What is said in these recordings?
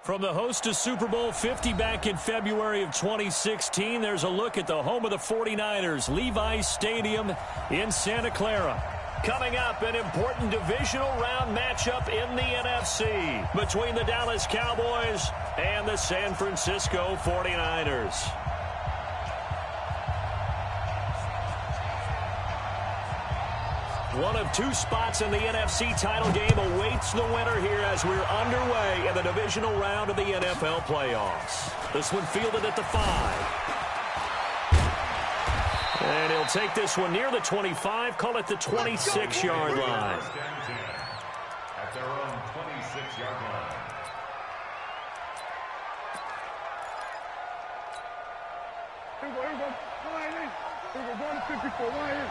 From the host to Super Bowl 50 back in February of 2016, there's a look at the home of the 49ers, Levi's Stadium in Santa Clara. Coming up, an important divisional round matchup in the NFC between the Dallas Cowboys and the San Francisco 49ers. One of two spots in the NFC title game awaits the winner here as we're underway in the divisional round of the NFL playoffs. This one fielded at the 5. And he'll take this one near the 25, call it the 26-yard line. At their own 26-yard line. Here we go. Here we go. Going to 54. Right here.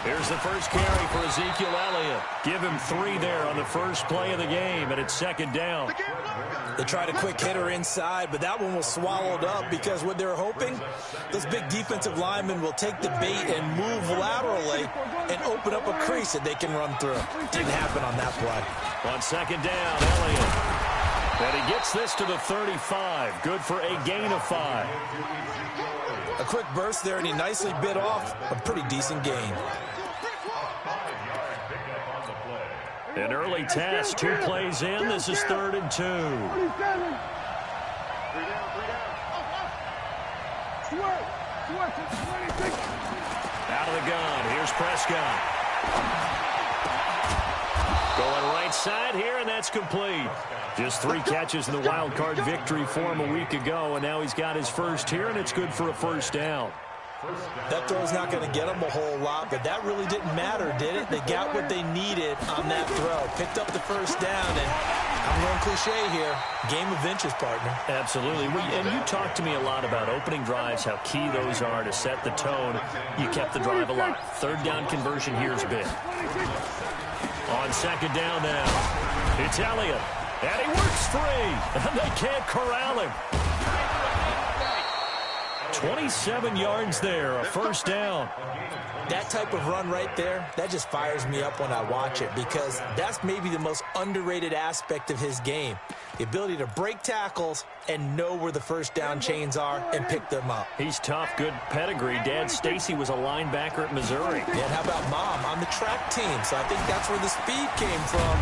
Here's the first carry for Ezekiel Elliott. Give him 3 there on the first play of the game, and it's second down. They tried a quick hitter inside, but that one was swallowed up because what they're hoping, those big defensive linemen will take the bait and move laterally and open up a crease that they can run through. Didn't happen on that play. On second down, Elliott. And he gets this to the 35. Good for a gain of 5. A quick burst there, and he nicely bit off a pretty decent gain. An early test, 2 plays in. This is 3rd and 2. Out of the gun. Here's Prescott. Going right side here, and that's complete. Just 3 catches in the wild card victory for him a week ago, and now he's got his first here, and it's good for a first down. That throw's not going to get them a whole lot, but that really didn't matter, did it? They got what they needed on that throw. Picked up the first down, and I'm going cliche here. Game of inches, partner. Absolutely. And you talked to me a lot about opening drives, how key those are to set the tone. You kept the drive alive. 3rd down conversion here is big. On second down now, it's Elliott. And he works free, and they can't corral him. 27 yards there, a first down. That type of run right there, that just fires me up when I watch it because that's maybe the most underrated aspect of his game. The ability to break tackles and know where the first down chains are and pick them up. He's tough, good pedigree. Dad Stacy was a linebacker at Missouri. And how about Mom on the track team? So I think that's where the speed came from.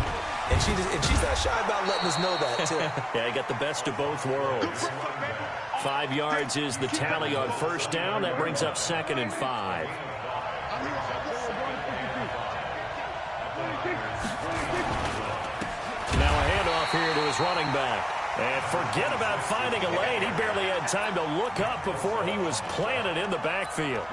And she's not shy about letting us know that, too. Yeah, he got the best of both worlds. 5 yards is the tally on first down. That brings up 2nd and 5. Now a handoff here to his running back. And forget about finding a lane. He barely had time to look up before he was planted in the backfield.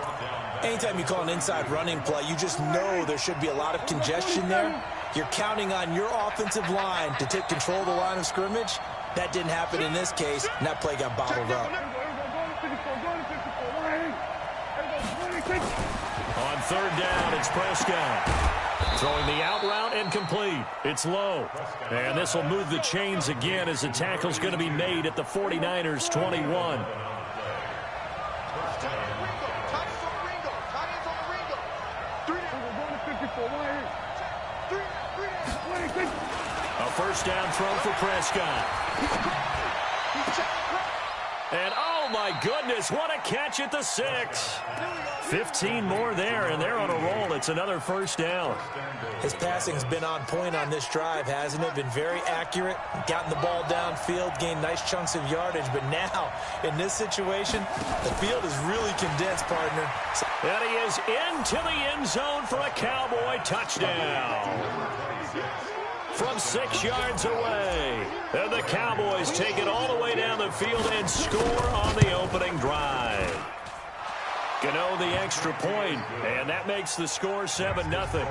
Anytime you call an inside running play, you just know there should be a lot of congestion there. You're counting on your offensive line to take control of the line of scrimmage. That didn't happen in this case, and that play got bottled up. On 3rd down, it's Prescott. Throwing the out route and complete. It's low. And this will move the chains again as the tackle's going to be made at the 49ers 21. A first down throw for Prescott. And oh my goodness, what a catch at the 6. 15 more there, and they're on a roll. It's another first down. His passing's been on point on this drive, hasn't it? Been very accurate, gotten the ball downfield, gained nice chunks of yardage. But now, in this situation, the field is really condensed, partner. And he is into the end zone for a Cowboy touchdown. From 6 yards away. And the Cowboys take it all the way down the field and score on the opening drive. Gano the extra point, and that makes the score 7-0.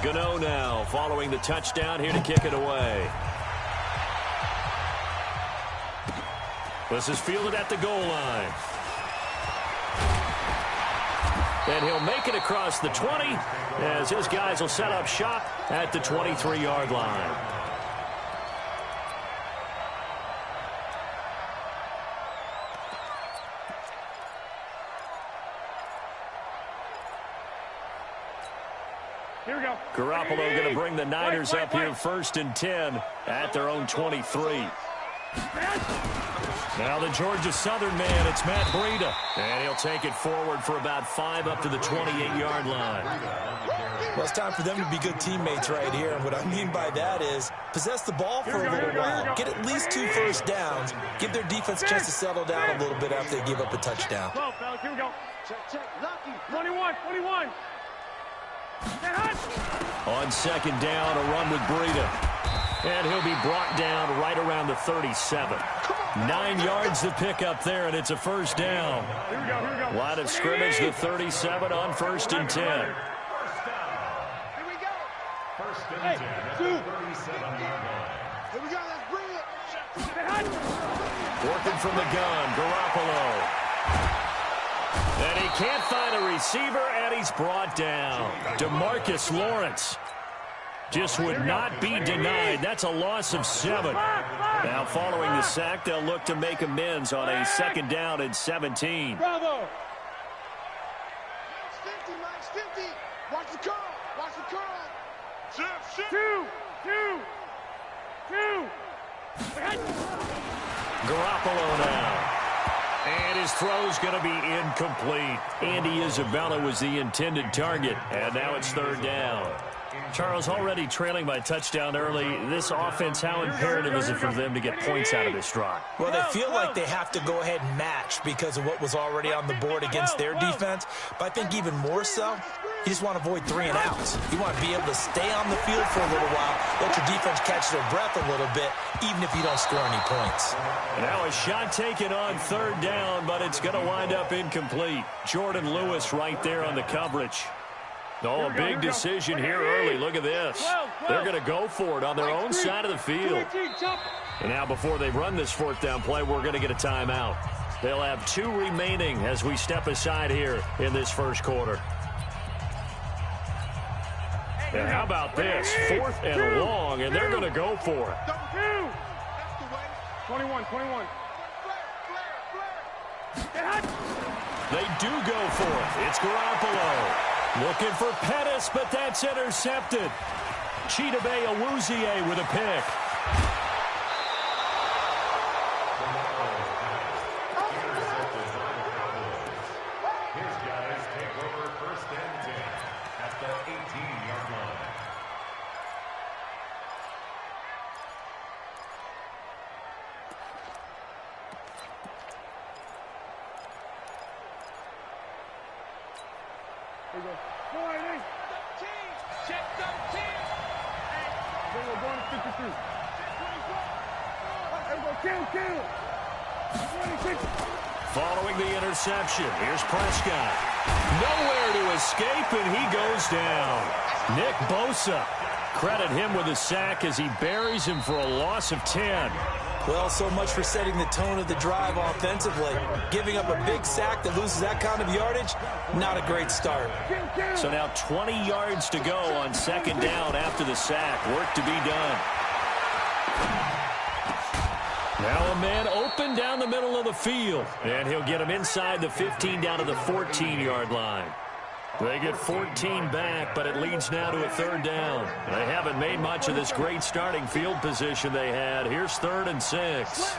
Gano now following the touchdown here to kick it away. This is fielded at the goal line. And he'll make it across the 20 as his guys will set up shop at the 23-yard line. Here we go. Garoppolo going to bring the Niners up here 1st and 10 at their own 23. Now the Georgia Southern man, it's Matt Breida. And he'll take it forward for about 5 up to the 28-yard line. Well, it's time for them to be good teammates right here. And what I mean by that is possess the ball for a little while. Get at least 2 first downs. Give their defense a chance to settle down a little bit after they give up a touchdown. 12, fellas, here we go. Check. Lucky. 21. On 2nd down, a run with Breida. And he'll be brought down right around the 37. 9 yards to pick up there, and it's a 1st down. Here we go. Line of scrimmage, the 37 on 1st and 10. Here we go. 1st and 10 at the 37-yard line. Here we go. Let's bring it. Working from the gun, Garoppolo. And he can't find a receiver, and he's brought down. DeMarcus Lawrence just would not be denied. That's a loss of 7. Now, following the sack, they'll look to make amends on a 2nd down and 17. Bravo. Max 50. Watch the curl. Shift. 2. Garoppolo now. And his throw's going to be incomplete. Andy Isabella was the intended target, and now it's 3rd down. Charles, already trailing by touchdown early. This offense, how imperative is it for them to get points out of this drive? Well, they feel like they have to go ahead and match because of what was already on the board against their defense. But I think even more so, you just want to avoid 3 and outs. You want to be able to stay on the field for a little while, let your defense catch their breath a little bit, even if you don't score any points. Now a shot taken on 3rd down, but it's going to wind up incomplete. Jordan Lewis right there on the coverage. Oh, a big decision here early. Look at this. They're going to go for it on their own side of the field. And now before they run this 4th down play, we're going to get a timeout. They'll have 2 remaining as we step aside here in this 1st quarter. And how about this? 4th and long, and they're going to go for it. 21. They do go for it. It's Garoppolo. Looking for Pettis, but that's intercepted. Chidobe Awuzie with a pick. His guys take over 1st and 10 at the 18-yard line. Here we go. 13. Check 13. Then we're going to 53. Here we go. Kill. 26. Following the interception, here's Prescott. Nowhere to escape, and he goes down. Nick Bosa. Credit him with a sack as he buries him for a loss of 10. Well, so much for setting the tone of the drive offensively. Giving up a big sack that loses that kind of yardage, not a great start. So now 20 yards to go on 2nd down after the sack. Work to be done. Now a man open down the middle of the field. And he'll get him inside the 15 down to the 14-yard line. They get 14 back, but it leads now to a 3rd down. They haven't made much of this great starting field position they had. Here's 3rd and 6.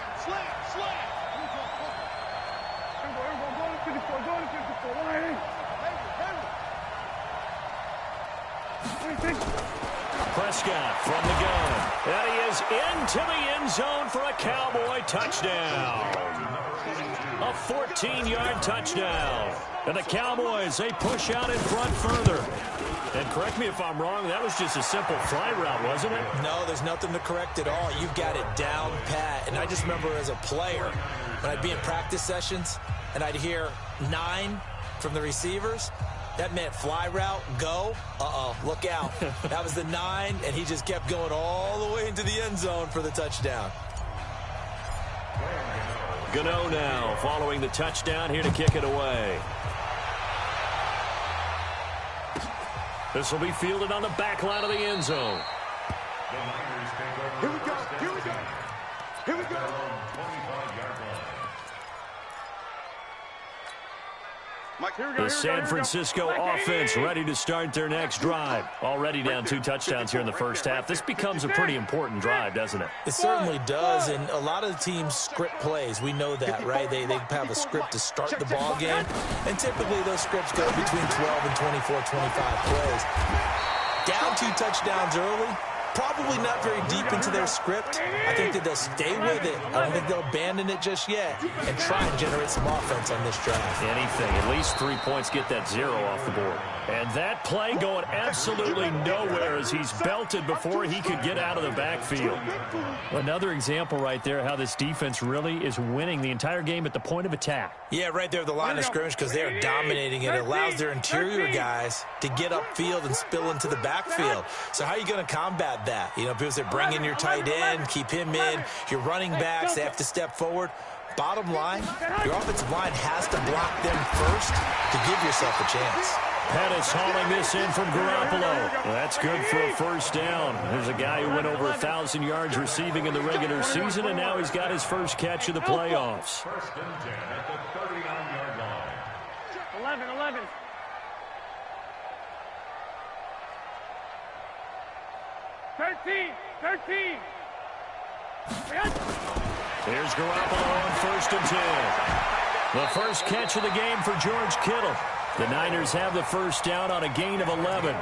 Prescott from the gun. And he is into the end zone for a Cowboy touchdown. A 14-yard touchdown. And the Cowboys, they push out in front further. And correct me if I'm wrong, that was just a simple fly route, wasn't it? No, there's nothing to correct at all. You've got it down pat. And I just remember as a player, when I'd be in practice sessions and I'd hear 9 from the receivers, that meant fly route, go, look out. That was the 9, and he just kept going all the way into the end zone for the touchdown. Gano now following the touchdown here to kick it away. This will be fielded on the back line of the end zone. Here we go. Here we go. The San Francisco offense ready to start their next drive. Already down 2 touchdowns here in the first half. This becomes a pretty important drive, doesn't it? It certainly does, and a lot of the teams script plays. We know that, right? They have a script to start the ball game, and typically those scripts go between 12 and 24, 25 plays. Down 2 touchdowns early. Probably not very deep into their script. I think that they'll stay with it. I don't think they'll abandon it just yet and try and generate some offense on this drive. Anything. At least 3 points, get that 0 off the board. And that play going absolutely nowhere as he's belted before he could get out of the backfield. Another example right there how this defense really is winning the entire game at the point of attack. Yeah, right there at the line of scrimmage because they are dominating it. It allows their interior guys to get upfield and spill into the backfield. So how are you going to combat that? You know, people say bring in your tight end, keep him in. Your running backs, they have to step forward. Bottom line, your offensive line has to block them first to give yourself a chance. Pettis hauling this in from Garoppolo. That's good for a first down. There's a guy who went over 1,000 yards receiving in the regular season, and now he's got his first catch of the playoffs. First and 10 at the 39-yard line. 11. Thirteen. Here's Garoppolo on first and 10. The first catch of the game for George Kittle. The Niners have the first down on a gain of 11.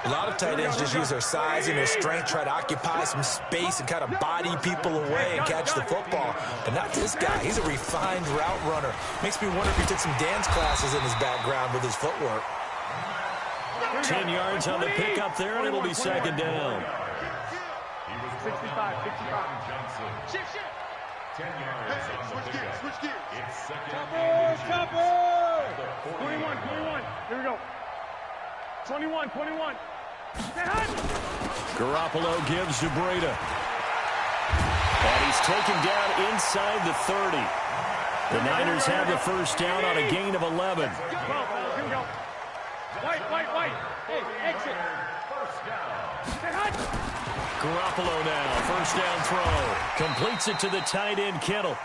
A lot of tight ends just use their size and their strength, try to occupy some space and kind of body people away and catch the football. But not this guy. He's a refined route runner. Makes me wonder if he took some dance classes in his background with his footwork. 10 yards on the pickup there, and it'll be second down. 65. Shift. 10 yards on the pickup. Switch gears. It's second and inches. 21. Here we go. 21. Garoppolo gives to Breida. And he's taken down inside the 30. The Niners have the first down on a gain of 11. 12, here we go. White. Hey, exit. First down. Garoppolo now, first down throw. Completes it to the tight end, Kittle.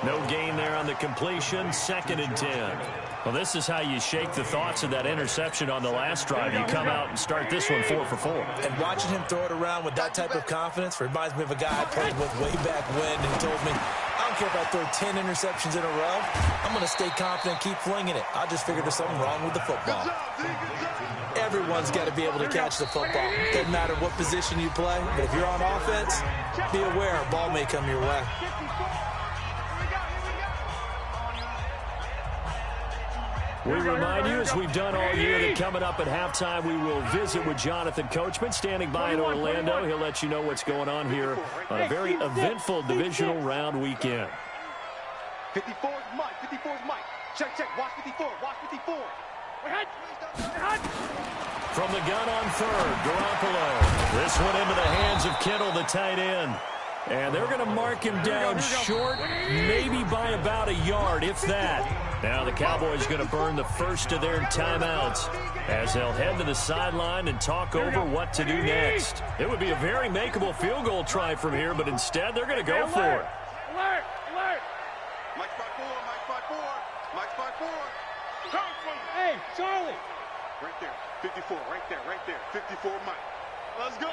No gain there on the completion, second and 10. Well, this is how you shake the thoughts of that interception on the last drive. You come out and start this one 4 for 4. And watching him throw it around with that type of confidence reminds me of a guy I played with way back when, and he told me, I don't care if I throw 10 interceptions in a row. I'm going to stay confident, keep flinging it. I just figured there's something wrong with the football. Everyone's got to be able to catch the football. Doesn't matter what position you play, but if you're on offense, be aware a ball may come your way. We remind you, as we've done all year, that coming up at halftime, we will visit with Jonathan Coachman, standing by in Orlando. He'll let you know what's going on here on a very eventful divisional round weekend. 54 is Mike. Check. Watch 54. From the gun on third, Garoppolo. This one into the hands of Kittle, the tight end. And they're going to mark him down short, maybe by about a yard, if that. Now the Cowboys going to burn the first of their timeouts as they'll head to the sideline and talk over what to do next. It would be a very makeable field goal try from here, but instead they're going to go for it. Alert! Mike spot 4. Hey, Charlie! Right there. 54, right there. 54, Mike. Let's go.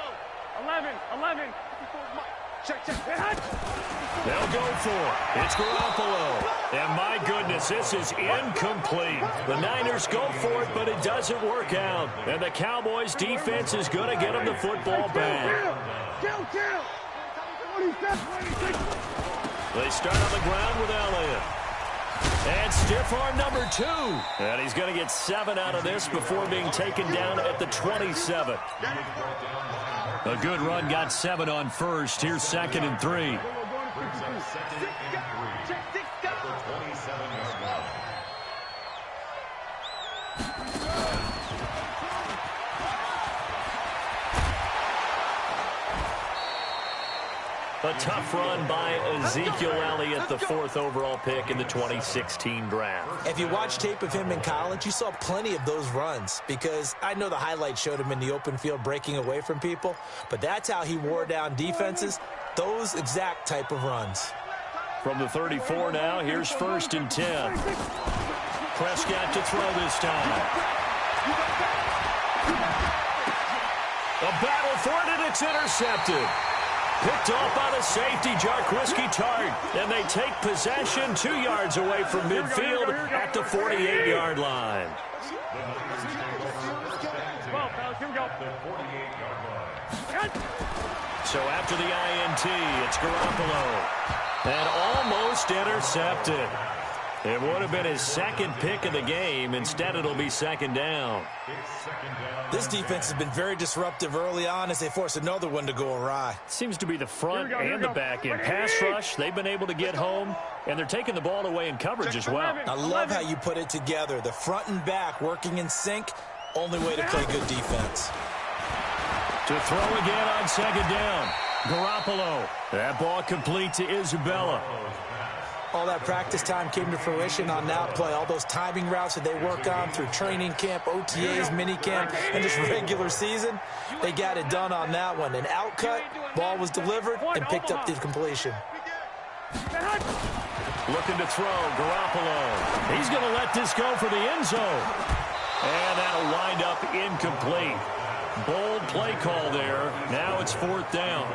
11. 54 Mike. Check. They'll go for it. It's Garoppolo. And my goodness, this is incomplete. The Niners go for it, but it doesn't work out. And the Cowboys defense is going to get them the football back. Kill. They start on the ground with Elliott. And stiff arm number 2. And he's going to get 7 out of this before being taken down at the 27. A good run, got 7 on first. Here's second and 3. A tough run by Ezekiel Elliott, the 4th overall pick in the 2016 draft. If you watch tape of him in college, you saw plenty of those runs because I know the highlights showed him in the open field breaking away from people, but that's how he wore down defenses, those exact type of runs. From the 34 now, here's first and 10. Prescott to throw this time. A battle for it, and it's intercepted. Picked off by the safety, Jarquiski Tart. And they take possession 2 yards away from midfield at the 48-yard line. So after the INT, it's Garoppolo. And almost intercepted. It would have been his second pick of the game. Instead, it'll be second down. This defense has been very disruptive early on as they force another one to go awry. Seems to be the front and the back end. Pass rush, they've been able to get home, and they're taking the ball away in coverage as well. I love how you put it together. The front and back working in sync. Only way to play good defense. To throw again on second down. Garoppolo. That ball complete to Isabella. All that practice time came to fruition on that play. All those timing routes that they work on through training camp, OTAs, mini camp, and just regular season, they got it done on that one. An outcut, ball was delivered, and picked up the completion. Looking to throw, Garoppolo. He's going to let this go for the end zone. And that'll wind up incomplete. Bold play call there. Now it's fourth down.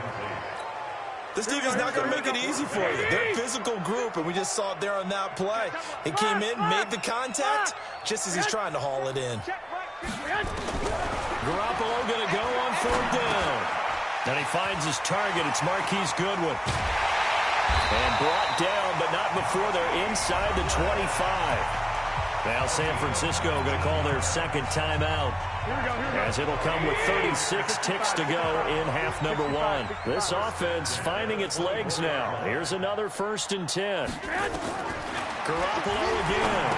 This defense is not going to make it easy for you. They're a physical group, and we just saw it there on that play. He came in, made the contact, just as he's trying to haul it in. Garoppolo going to go on fourth down. And he finds his target. It's Marquise Goodwin. And brought down, but not before they're inside the 25. Now San Francisco going to call their second timeout, as it'll come with 36 ticks to go in half number one. This offense finding its legs now. Here's another 1st and 10. Garoppolo again.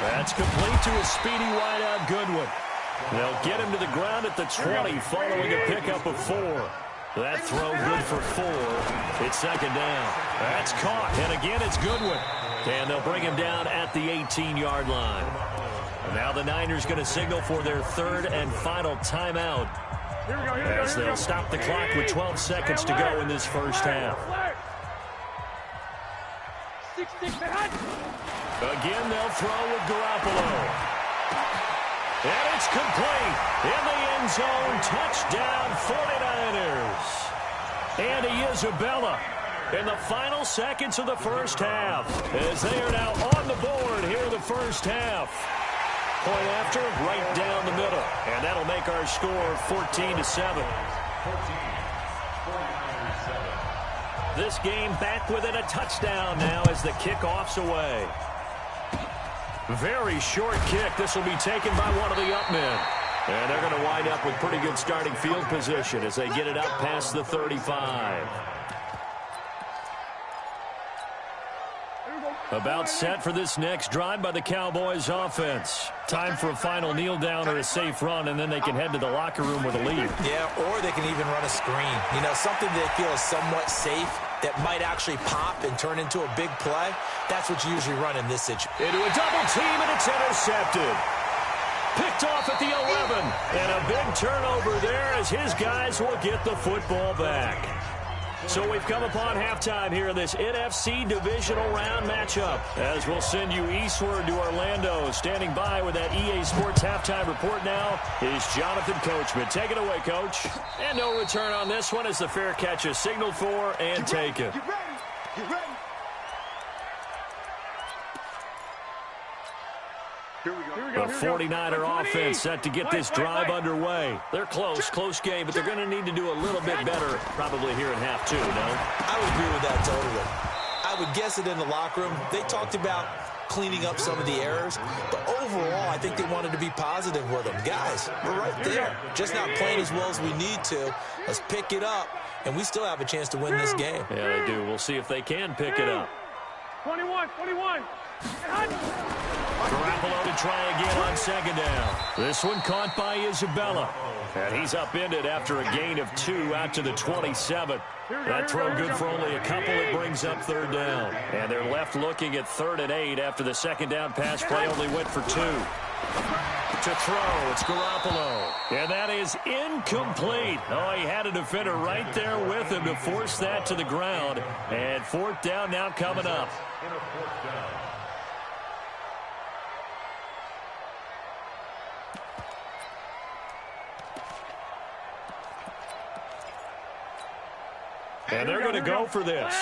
That's complete to a speedy wideout Goodwin. They'll get him to the ground at the 20 following a pickup of 4. That throw good for 4. It's second down. That's caught, and again it's Goodwin. And they'll bring him down at the 18-yard line. And now the Niners going to signal for their 3rd and final timeout, as they'll stop the clock with 12 seconds to go in this first half. Again, they'll throw with Garoppolo. And it's complete. In the end zone, touchdown 49ers. Andy Isabella in the final seconds of the first half, as they are now on the board here in the first half. Point after, right down the middle. And that'll make our score 14-7. This game back within a touchdown now as the kickoff's away. Very short kick. This will be taken by one of the up men. And they're going to wind up with pretty good starting field position as they get it up past the 35. About set for this next drive by the Cowboys offense. Time for a final kneel down or a safe run, and then they can head to the locker room with a lead. Yeah, or they can even run a screen. You know, something they feel is somewhat safe that might actually pop and turn into a big play. That's what you usually run in this situation. Into a double team, and it's intercepted. Picked off at the 11. And a big turnover there as his guys will get the football back. So we've come upon halftime here in this NFC divisional round matchup, as we'll send you eastward to Orlando. Standing by with that EA Sports halftime report now is Jonathan Coachman. Take it away, Coach. And no return on this one as the fair catch is signaled for and taken. Get ready. Get ready. Here we go. The 49er offense set to get this drive underway. They're close game, but they're going to need to do a little bit better probably here in half two, no? I would agree with that totally. I would guess it in the locker room. They talked about cleaning up some of the errors, but overall, I think they wanted to be positive with them. Guys, we're right there. Just not playing as well as we need to. Let's pick it up, and we still have a chance to win this game. Yeah, they do. We'll see if they can pick it up. 21. Garoppolo to try again on second down. This one caught by Isabella. And he's upended after a gain of 2 out to the 27. That throw good for only a couple. It brings up third down. And they're left looking at 3rd and 8 after the second down pass play only went for 2. To throw, it's Garoppolo. And that is incomplete. Oh, he had a defender right there with him to force that to the ground. And 4th down now coming up. And they're going to go for this.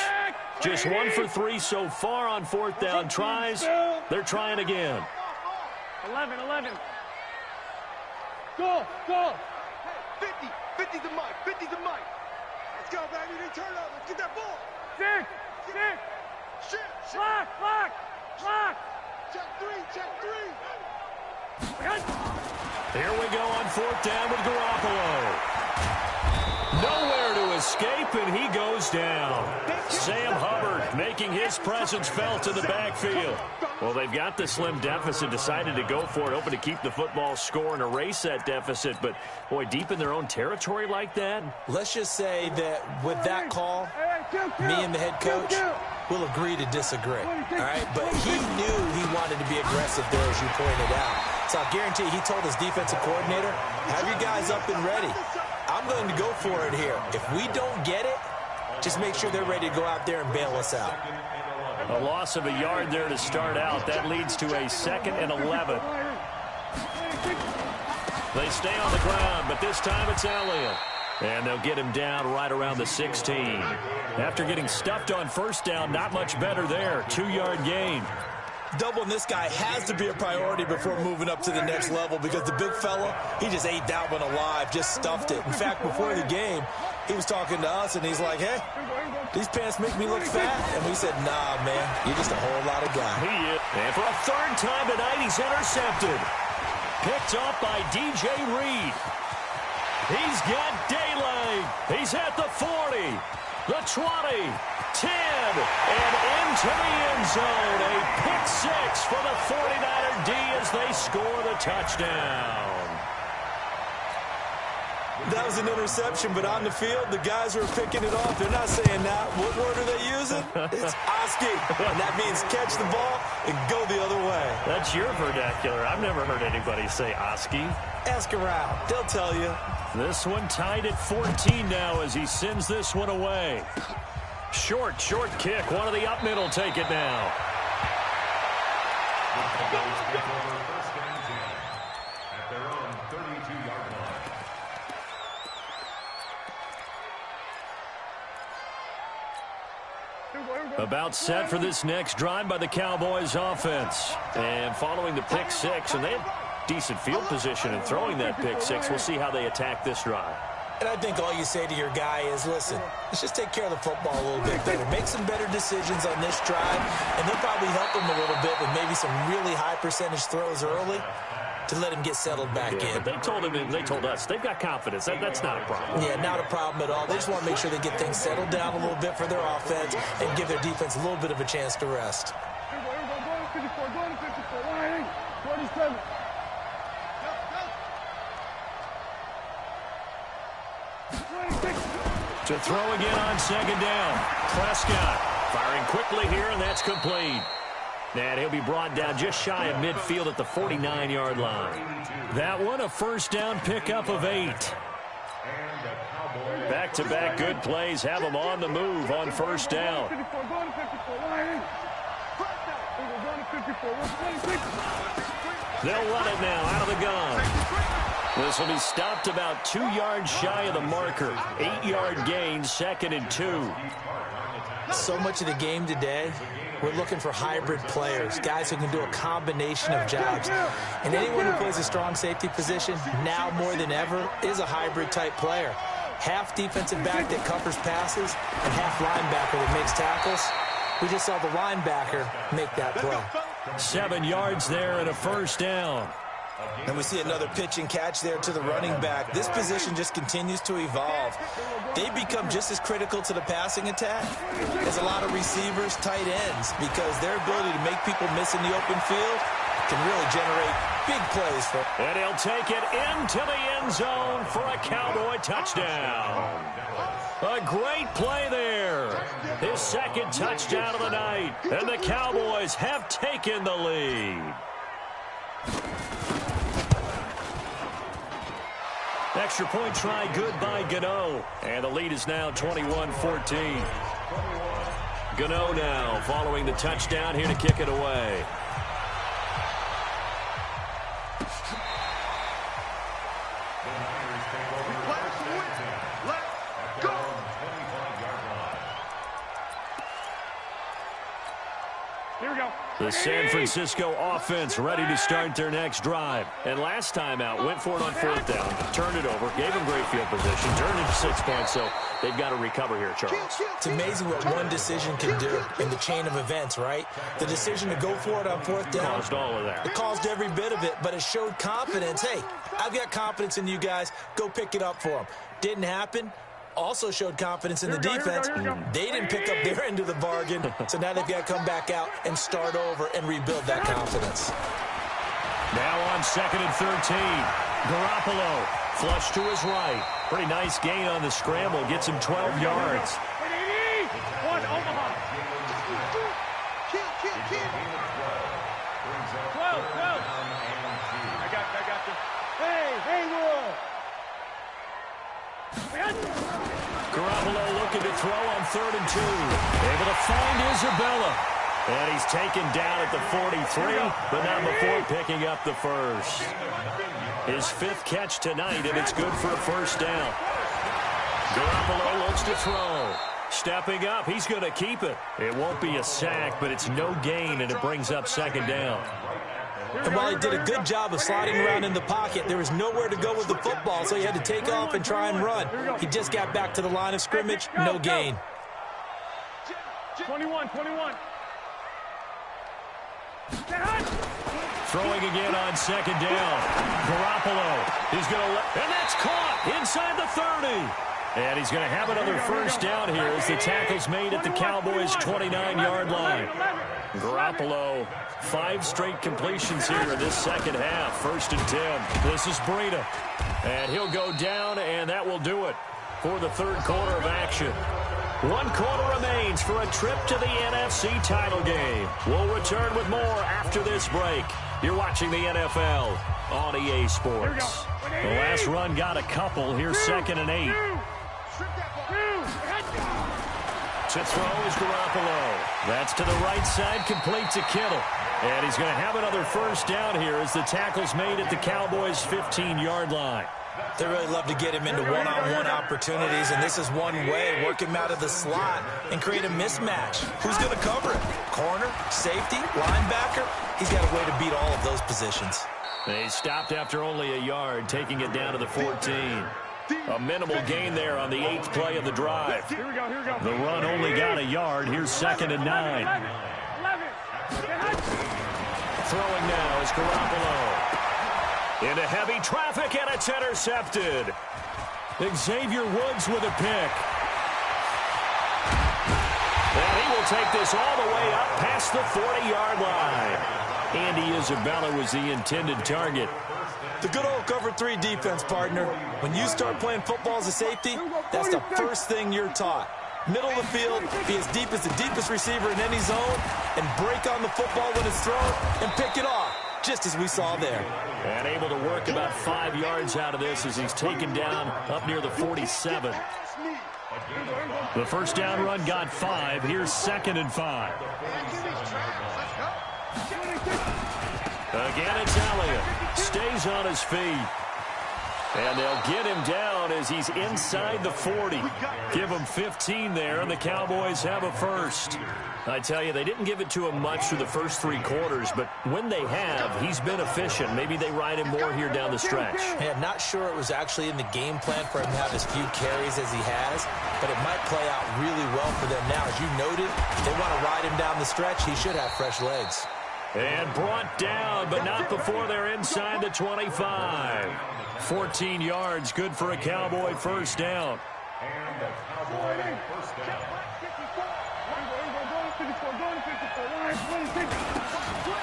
Just 1 for 3 so far on 4th down tries. They're trying again. 11. Go. 50 to Mike. 50 to Mike. Let's go, baby. They turn up. Let's get that ball. 6. Lock. Check three. Here we go on 4th down with Garoppolo. Nowhere to escape, and he goes down. Sam Hubbard making his presence felt in the backfield. Well, they've got the slim deficit, decided to go for it, hoping to keep the football score and erase that deficit. But, boy, deep in their own territory like that. Let's just say that with that call, me and the head coach will agree to disagree. All right? But he knew he wanted to be aggressive there, as you pointed out. So I guarantee he told his defensive coordinator, have your guys up and ready. I'm going to go for it here. If we don't get it, just make sure they're ready to go out there and bail us out. A loss of a yard there to start out. That leads to a 2nd and 11. They stay on the ground, but this time it's Elliott. And they'll get him down right around the 16. After getting stuffed on 1st down, not much better there. 2-yard gain. Doubling this guy has to be a priority before moving up to the next level because the big fella, he just ate that one alive, just stuffed it. In fact, before the game, he was talking to us, and he's like, hey, these pants make me look fat. And we said, nah, man, you're just a whole lot of guy. He is. And for a 3rd time tonight, he's intercepted. Picked off by DJ Reed. He's got daylight. He's at the 40, the 20, 10, and into the end zone. A pick-6 for the 49er D as they score the touchdown. That was an interception, but on the field, the guys who are picking it off, they're not saying that. What word are they using? It's Oski, and that means catch the ball and go the other way. That's your vernacular. I've never heard anybody say Oski. Ask around. They'll tell you. This one tied at 14 now as he sends this one away. Short kick. One of the up middle take it now. At their own 32-yard line. About set for this next drive by the Cowboys offense. And following the pick 6, and they have decent field position in throwing that pick 6. We'll see how they attack this drive. And I think all you say to your guy is, listen, let's just take care of the football a little bit better. Make some better decisions on this drive, and they'll probably help him a little bit with maybe some really high percentage throws early to let him get settled back in. But they told him, and they told us, they've got confidence. That's not a problem. Yeah, not a problem at all. They just want to make sure they get things settled down a little bit for their offense and give their defense a little bit of a chance to rest. To throw again on 2nd down. Prescott firing quickly here, and that's complete. And he'll be brought down just shy of midfield at the 49-yard line. That one, a 1st down pickup of 8. Back-to-back good plays have them on the move on 1st down. They'll run it now out of the gun. This will be stopped about 2 yards shy of the marker. 8-yard gain, 2nd and 2. So much of the game today, we're looking for hybrid players, guys who can do a combination of jobs. And anyone who plays a strong safety position, now more than ever, is a hybrid type player. Half defensive back that covers passes and half linebacker that makes tackles. We just saw the linebacker make that play. 7 yards there and a 1st down. And we see another pitch and catch there to the running back. This position just continues to evolve. They become just as critical to the passing attack as a lot of receivers, tight ends, because their ability to make people miss in the open field can really generate big plays for. And he'll take it into the end zone for a Cowboy touchdown. A great play there. His 2nd touchdown of the night. And the Cowboys have taken the lead. Extra point try good by Gano. And the lead is now 21-14. Gano now following the touchdown here to kick it away. The San Francisco offense ready to start their next drive. And last time out, went for it on 4th down, turned it over, gave them great field position, turned it to 6 points, so they've got to recover here, Charles. It's amazing what one decision can do in the chain of events, right? The decision to go for it on 4th down. Caused all of that. It caused every bit of it, but it showed confidence. Hey, I've got confidence in you guys. Go pick it up for them. Didn't happen. Also showed confidence in the defense. They didn't pick up their end of the bargain, so now they've got to come back out and start over and rebuild that confidence. Now on 2nd and 13. Garoppolo, flush to his right. Pretty nice gain on the scramble. Gets him 12 yards. One, Omaha. 12. I got you. Hey, Will. Garoppolo looking to throw on 3rd and 2. Able to find Isabella. And he's taken down at the 43, but not before picking up the first. His 5th catch tonight, and it's good for a first down. Garoppolo looks to throw. Stepping up, he's going to keep it. It won't be a sack, but it's no gain, and it brings up 2nd down. And while he did a good job of sliding around in the pocket, there was nowhere to go with the football, so he had to take off and try and run. He just got back to the line of scrimmage, no gain. 21. Throwing again on 2nd down. Garoppolo is going to let, and that's caught inside the 30. And he's going to have another first down here as the tackle's made at the Cowboys' 29-yard line. Garoppolo, 5 straight completions here in this second half. 1st and 10. This is Breida. And he'll go down, and that will do it for the 3rd quarter of action. 1 quarter remains for a trip to the NFC title game. We'll return with more after this break. You're watching the NFL on EA Sports. The last run got a couple. Here's 2nd and 8. To throw is Garoppolo. That's to the right side, complete to Kittle. And he's going to have another first down here as the tackle's made at the Cowboys' 15-yard line. They really love to get him into one-on-one opportunities, and this is one way, work him out of the slot and create a mismatch. Who's going to cover it? Corner, safety, linebacker? He's got a way to beat all of those positions. They stopped after only a yard, taking it down to the 14. A minimal gain there on the 8th play of the drive. Here we go. The run only got a yard. Here's 2nd and 9. 11. Throwing now is Garoppolo. Into heavy traffic, and it's intercepted. Xavier Woods with a pick. And he will take this all the way up past the 40-yard line. Andy Isabella was the intended target. The good old cover 3 defense, partner. When you start playing football as a safety, that's the first thing you're taught. Middle of the field, be as deep as the deepest receiver in any zone, and break on the football when it's thrown, and pick it off, just as we saw there. And able to work about 5 yards out of this as he's taken down up near the 47. The first down run got 5. Here's 2nd and 5. Again, it's Elliott. Stays on his feet. And they'll get him down as he's inside the 40. Give him 15 there, and the Cowboys have a first. I tell you, they didn't give it to him much through the first 3 quarters, but when they have, he's been efficient. Maybe they ride him more here down the stretch. Hey, I'm not sure it was actually in the game plan for him to have as few carries as he has, but it might play out really well for them now. As you noted, if they want to ride him down the stretch, he should have fresh legs. And brought down, but not before they're inside the 25. 14 yards, good for a Cowboy first down. And the Cowboy first down.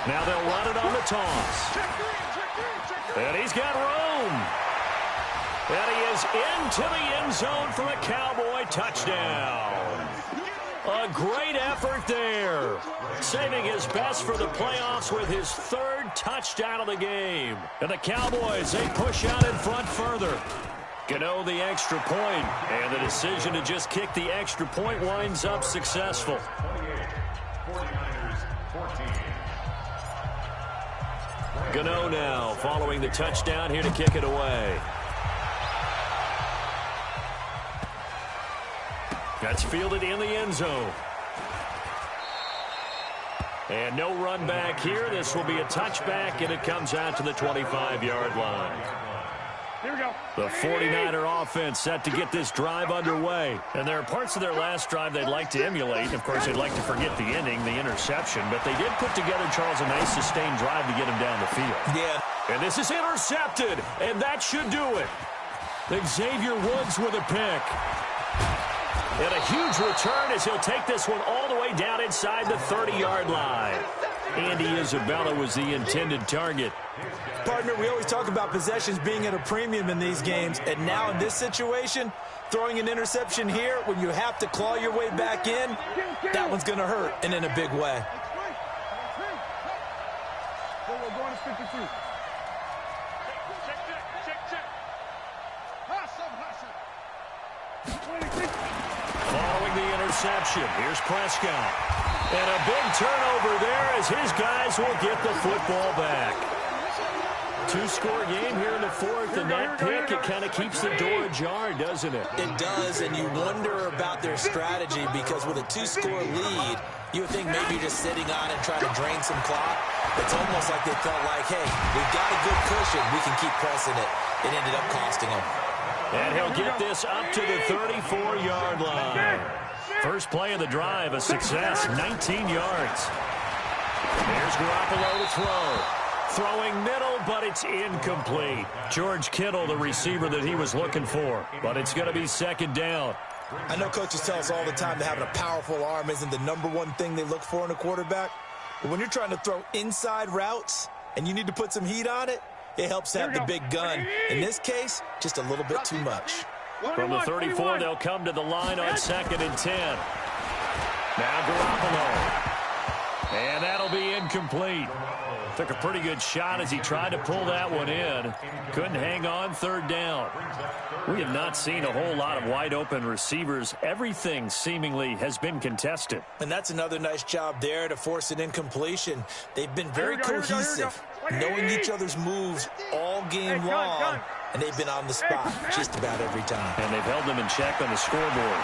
Now they'll run it on the toss. And he's got room. And he is into the end zone for a Cowboy touchdown. A great effort there. Saving his best for the playoffs with his 3rd touchdown of the game. And the Cowboys, they push out in front further. Gano the extra point, and the decision to just kick the extra point winds up successful. 49ers 14. Gano now following the touchdown here to kick it away. That's fielded in the end zone. And no run back here. This will be a touchback, and it comes out to the 25-yard line. Here we go. The 49er offense set to get this drive underway. And there are parts of their last drive they'd like to emulate. Of course, they'd like to forget the ending, the interception. But they did put together, Charles, a nice sustained drive to get him down the field. Yeah. And this is intercepted, and that should do it. Xavier Woods with a pick. And a huge return as he'll take this one all the way down inside the 30-yard line. Andy Isabella was the intended target. Partner, we always talk about possessions being at a premium in these games, and now in this situation, throwing an interception here when you have to claw your way back in, that one's going to hurt, and in a big way. We're going to 53. Following the interception, here's Prescott. And a big turnover there as his guys will get the football back. Two-score game here in the fourth, and that pick, it kind of keeps the door ajar, doesn't it? It does, and you wonder about their strategy because with a two-score lead, you would think maybe you're just sitting on and trying to drain some clock. It's almost like they felt like, hey, we've got a good cushion. We can keep pressing it. It ended up costing them. And he'll get this up to the 34-yard line. First play of the drive, a success, 19 yards. There's Garoppolo to throw. Throwing middle, but it's incomplete. George Kittle, the receiver that he was looking for. But it's going to be second down. I know coaches tell us all the time that having a powerful arm isn't the number one thing they look for in a quarterback. But when you're trying to throw inside routes and you need to put some heat on it, it helps to have the big gun. In this case, just a little bit too much. From the 34, they'll come to the line on 2nd and 10. Now Garoppolo. And that'll be incomplete. Took a pretty good shot as he tried to pull that one in. Couldn't hang on, third down. We have not seen a whole lot of wide-open receivers. Everything seemingly has been contested. And that's another nice job there to force an incompletion. They've been very cohesive, knowing each other's moves all game long, and they've been on the spot just about every time. And they've held them in check on the scoreboard.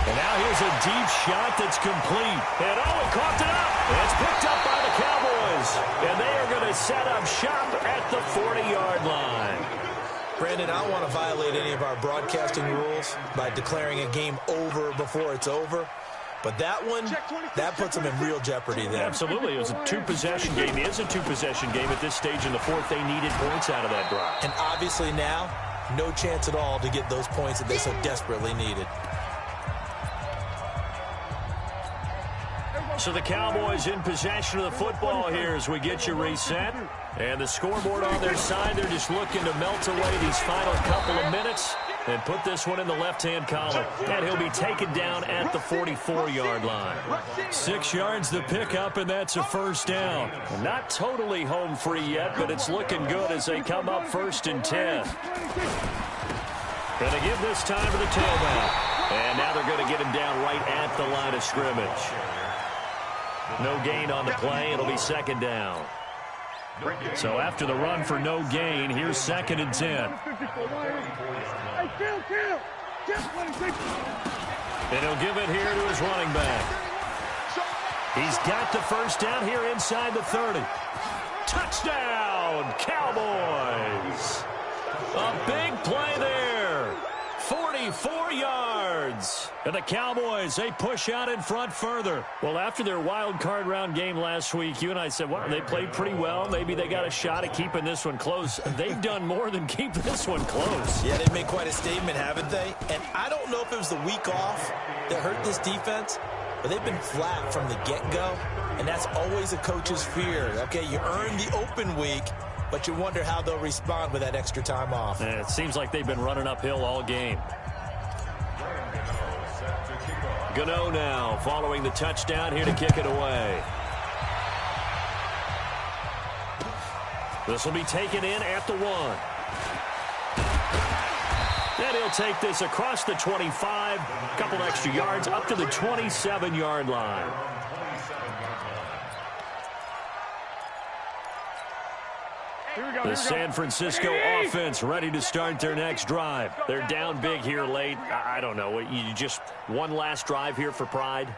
And now here's a deep shot that's complete. And he coughed it up. It's picked up by the Cowboys. And they are going to set up shop at the 40-yard line. Brandon, I don't want to violate any of our broadcasting rules by declaring a game over before it's over. But that one, that puts them in real jeopardy there. Absolutely. It was a two-possession game. It is a two-possession game at this stage in the fourth. They needed points out of that drive. And obviously now, no chance at all to get those points that they so desperately needed. So the Cowboys in possession of the football here as we get you reset. And the scoreboard on their side, they're just looking to melt away these final couple of minutes and put this one in the left-hand column. And he'll be taken down at the 44-yard line. 6 yards to pick up, and that's a first down. Not totally home free yet, but it's looking good as they come up 1st and 10. Going to give this time to the tailback. And now they're going to get him down right at the line of scrimmage. No gain on the play. It'll be second down. So after the run for no gain, here's 2nd and 10. And he'll give it here to his running back. He's got the first down here inside the 30. Touchdown, Cowboys. A big play there. 44 yards. And the Cowboys, they push out in front further. Well, after their wild card round game last week, you and I said, well, they played pretty well. Maybe they got a shot at keeping this one close. They've done more than keep this one close. Yeah, they've made quite a statement, haven't they? And I don't know if it was the week off that hurt this defense, but they've been flat from the get-go, and that's always a coach's fear. Okay, you earn the open week, but you wonder how they'll respond with that extra time off. And it seems like they've been running uphill all game. Gano now following the touchdown here to kick it away. This will be taken in at the 1. And he'll take this across the 25, a couple extra yards up to the 27-yard line. The San Francisco offense ready to start their next drive. They're down big here late. I don't know. You just one last drive here for pride?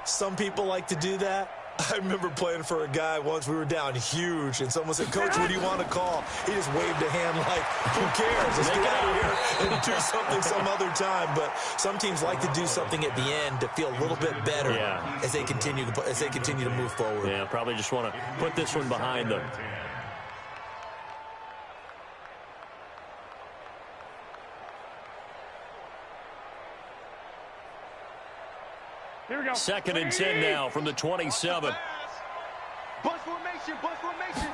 Some people like to do that. I remember playing for a guy once. We were down huge, and someone said, "Coach, what do you want to call?" He just waved a hand like, "Who cares? Let's get out of here and do something some other time." But some teams like to do something at the end to feel a little bit better as they continue to move forward. Yeah, probably just want to put this one behind them. Here we go. 2nd and 10 now from the 27. Bunch formation, bunch formation.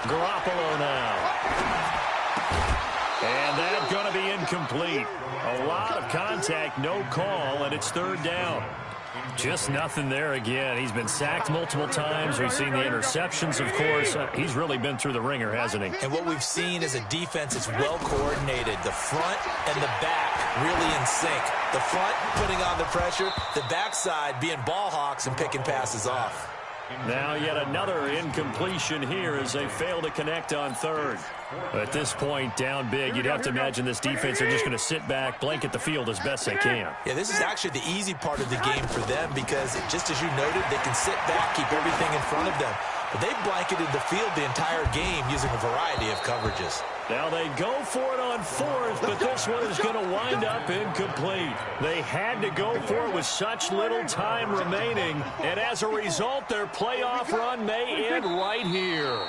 Garoppolo now. And that's going to be incomplete. A lot of contact, no call, and it's 3rd down. Just nothing there again. He's been sacked multiple times. We've seen the interceptions, of course. He's really been through the ringer, hasn't he? And what we've seen is a defense that's well coordinated. The front and the back really in sync. The front putting on the pressure, the backside being ball hawks and picking passes off. Now yet another incompletion here as they fail to connect on 3rd. At this point, down big, you'd have to imagine this defense are just going to sit back, blanket the field as best they can. Yeah, this is actually the easy part of the game for them because, just as you noted, they can sit back, keep everything in front of them. But they've blanketed the field the entire game using a variety of coverages. Now they go for it on 4th, but this one is going to wind up incomplete. They had to go for it with such little time remaining, and as a result, their playoff run may end right here.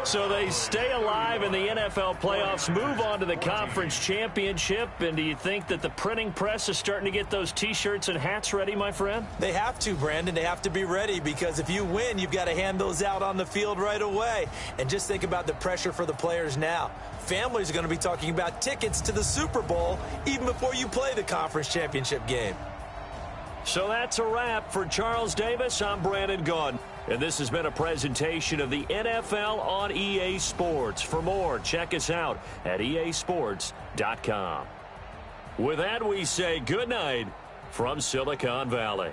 So they stay alive in the NFL playoffs, move on to the conference championship. And do you think that the printing press is starting to get those T-shirts and hats ready, my friend? They have to, Brandon. They have to be ready because if you win, you've got to hand those out on the field right away. And just think about the pressure for the players now. Families are going to be talking about tickets to the Super Bowl even before you play the conference championship game. So that's a wrap. For Charles Davis, I'm Brandon Gaudin. And this has been a presentation of the NFL on EA Sports. For more, check us out at easports.com. With that, we say good night from Silicon Valley.